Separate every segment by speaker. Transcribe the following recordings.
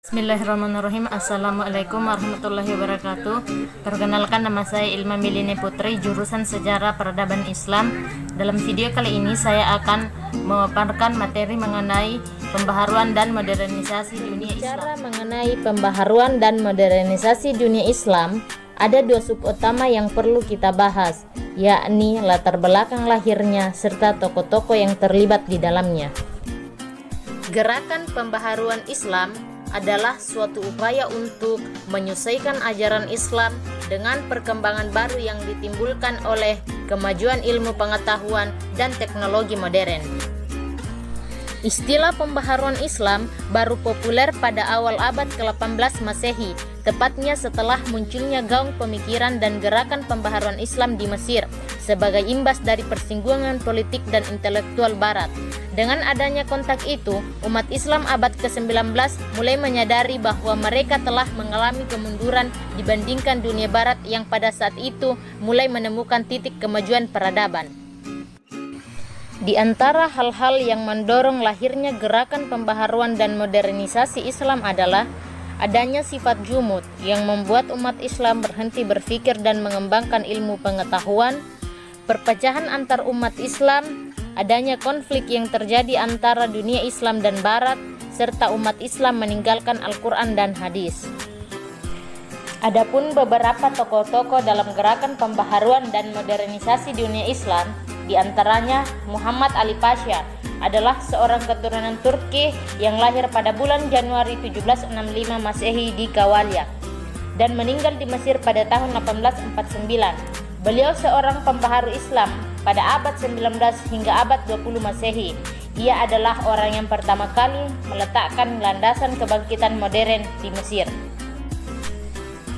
Speaker 1: Bismillahirrahmanirrahim. Assalamualaikum warahmatullahi wabarakatuh. Perkenalkan, nama saya Ilma Milini Putri, jurusan Sejarah Peradaban Islam. Dalam video kali ini saya akan memaparkan materi mengenai pembaharuan dan modernisasi dunia Islam. Bicara mengenai pembaharuan dan modernisasi dunia Islam, ada dua sub utama yang perlu kita bahas, yakni latar belakang lahirnya serta tokoh-tokoh yang terlibat di dalamnya. Gerakan pembaharuan Islam adalah suatu upaya untuk menyesuaikan ajaran Islam dengan perkembangan baru yang ditimbulkan oleh kemajuan ilmu pengetahuan dan teknologi modern. Istilah pembaharuan Islam baru populer pada awal abad ke-18 Masehi, tepatnya setelah munculnya gaung pemikiran dan gerakan pembaharuan Islam di Mesir sebagai imbas dari persinggungan politik dan intelektual Barat. Dengan adanya kontak itu, umat Islam abad ke-19 mulai menyadari bahwa mereka telah mengalami kemunduran dibandingkan dunia Barat yang pada saat itu mulai menemukan titik kemajuan peradaban. Di antara hal-hal yang mendorong lahirnya gerakan pembaharuan dan modernisasi Islam adalah adanya sifat jumud yang membuat umat Islam berhenti berpikir dan mengembangkan ilmu pengetahuan, perpecahan antar umat Islam, adanya konflik yang terjadi antara dunia Islam dan Barat, serta umat Islam meninggalkan Al-Quran dan hadis. Adapun beberapa tokoh-tokoh dalam gerakan pembaharuan dan modernisasi dunia Islam, di antaranya Muhammad Ali Pasha adalah seorang keturunan Turki yang lahir pada bulan Januari 1765 Masehi di Kawalia dan meninggal di Mesir pada tahun 1849. Beliau seorang pembaharu Islam pada abad 19 hingga abad 20 Masehi. Ia adalah orang yang pertama kali meletakkan landasan kebangkitan modern di Mesir.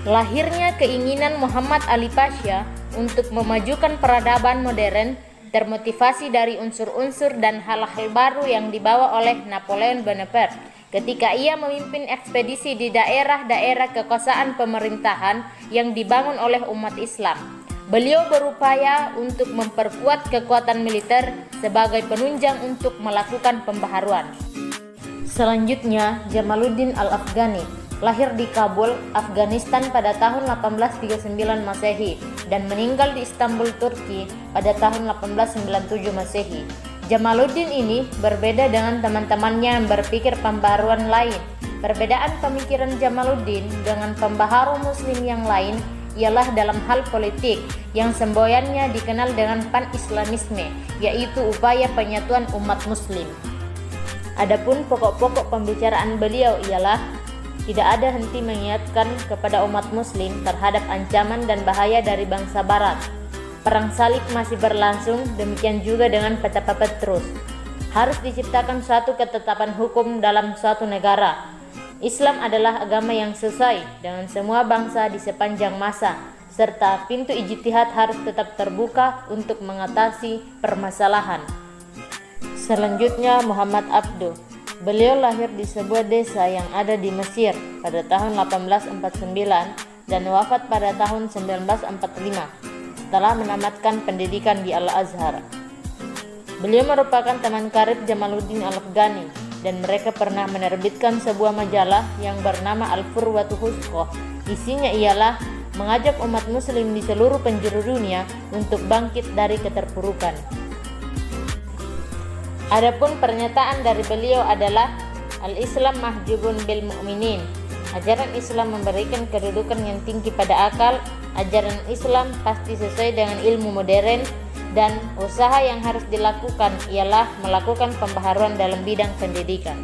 Speaker 1: Lahirnya keinginan Muhammad Ali Pasha untuk memajukan peradaban modern termotivasi dari unsur-unsur dan hal-hal baru yang dibawa oleh Napoleon Bonaparte ketika ia memimpin ekspedisi di daerah-daerah kekuasaan pemerintahan yang dibangun oleh umat Islam. Beliau berupaya untuk memperkuat kekuatan militer sebagai penunjang untuk melakukan pembaharuan. Selanjutnya, Jamaluddin Al-Afghani lahir di Kabul, Afghanistan pada tahun 1839 Masehi dan meninggal di Istanbul, Turki pada tahun 1897 Masehi. Jamaluddin ini berbeda dengan teman-temannya yang berpikir pembaharuan lain. Perbedaan pemikiran Jamaluddin dengan pembaharu muslim yang lain ialah dalam hal politik yang semboyannya dikenal dengan pan-islamisme, yaitu upaya penyatuan umat muslim. Adapun pokok-pokok pembicaraan beliau ialah tidak ada henti mengingatkan kepada umat muslim terhadap ancaman dan bahaya dari bangsa Barat. Perang salib masih berlangsung, demikian juga dengan peta Petrus. Harus diciptakan suatu ketetapan hukum dalam suatu negara. Islam adalah agama yang sesuai dengan semua bangsa di sepanjang masa, serta pintu ijtihad harus tetap terbuka untuk mengatasi permasalahan. Selanjutnya, Muhammad Abduh. Beliau lahir di sebuah desa yang ada di Mesir pada tahun 1849 dan wafat pada tahun 1945 setelah menamatkan pendidikan di Al-Azhar. Beliau merupakan teman karib Jamaluddin Al-Afghani dan mereka pernah menerbitkan sebuah majalah yang bernama Al-Furwatu Husqoh. Isinya ialah mengajak umat muslim di seluruh penjuru dunia untuk bangkit dari keterpurukan. Adapun pernyataan dari beliau adalah Al-Islam mahjubun bil mu'minin. Ajaran Islam memberikan kedudukan yang tinggi pada akal. Ajaran Islam pasti sesuai dengan ilmu modern, dan usaha yang harus dilakukan ialah melakukan pembaharuan dalam bidang pendidikan.